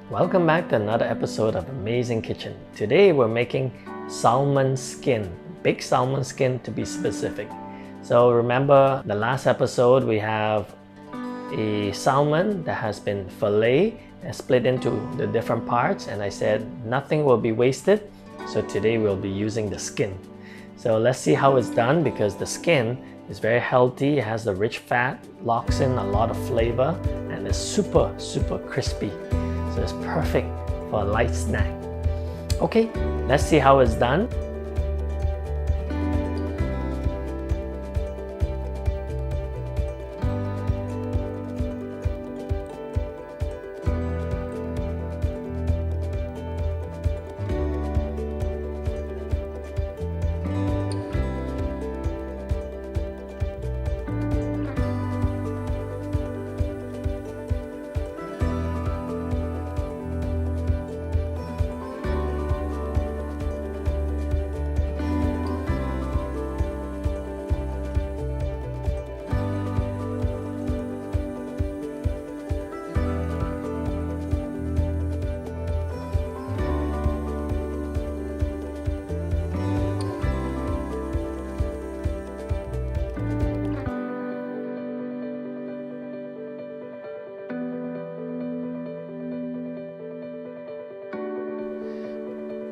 Welcome back to another episode of Amazing Kitchen. Today we're making salmon skin, big salmon skin to be specific. So remember the last episode we have a salmon that has been filleted and split into the different parts, and I said nothing will be wasted. So today we'll be using the skin. So let's see how it's done, because the skin is very healthy. It has the rich fat, locks in a lot of flavor, and is super crispy. So it's perfect for a light snack. Okay, let's see how it's done.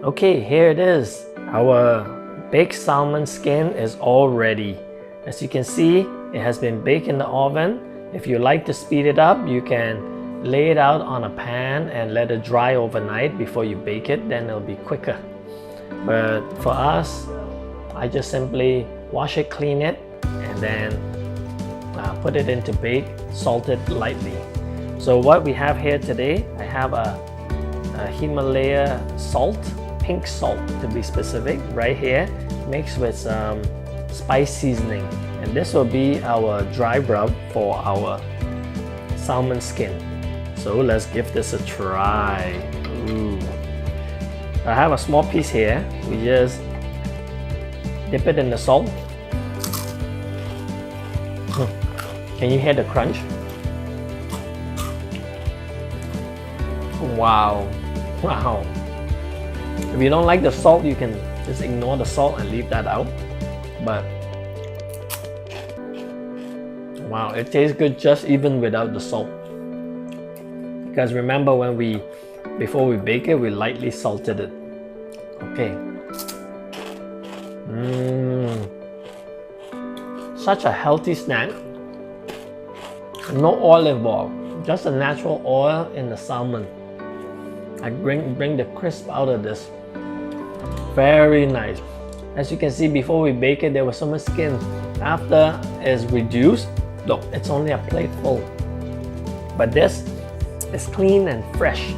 Okay, here it is. Our baked salmon skin is all ready. As you can see, it has been baked in the oven. If you like to speed it up, you can lay it out on a pan and let it dry overnight before you bake it, then it'll be quicker. But for us, I just simply wash it, clean it, and then put it into bake, salt it lightly. So what we have here today, I have a Himalaya salt, pink salt to be specific, right here, mixed with some spice seasoning. And this will be our dry rub for our salmon skin. So let's give this a try. Ooh. I have a small piece here. We just dip it in the salt. Can you hear the crunch? Wow. If you don't like the salt, you can just ignore the salt and leave that out. But wow, it tastes good just even without the salt. Because remember, before we bake it, we lightly salted it. Okay. Such a healthy snack. No oil involved, just a natural oil in the salmon. I bring the crisp out of this. Very nice. As you can see, before we bake it, there was so much skin. After it's reduced, look, it's only a plate full. But this is clean and fresh.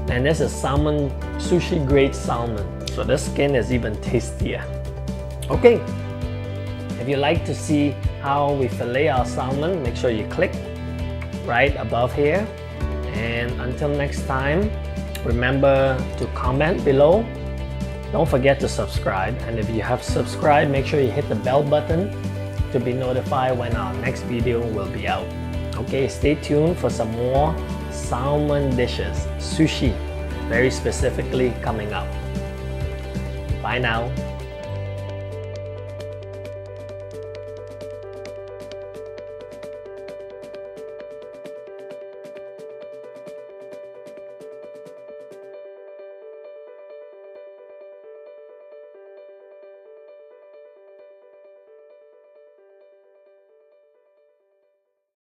And this is salmon, sushi grade salmon. So the skin is even tastier. Okay, if you like to see how we fillet our salmon, make sure you click right above here. And until next time, remember to comment below. Don't forget to subscribe. And if you have subscribed, make sure you hit the bell button to be notified when our next video will be out. Okay, stay tuned for some more salmon dishes, sushi, very specifically coming up. Bye now.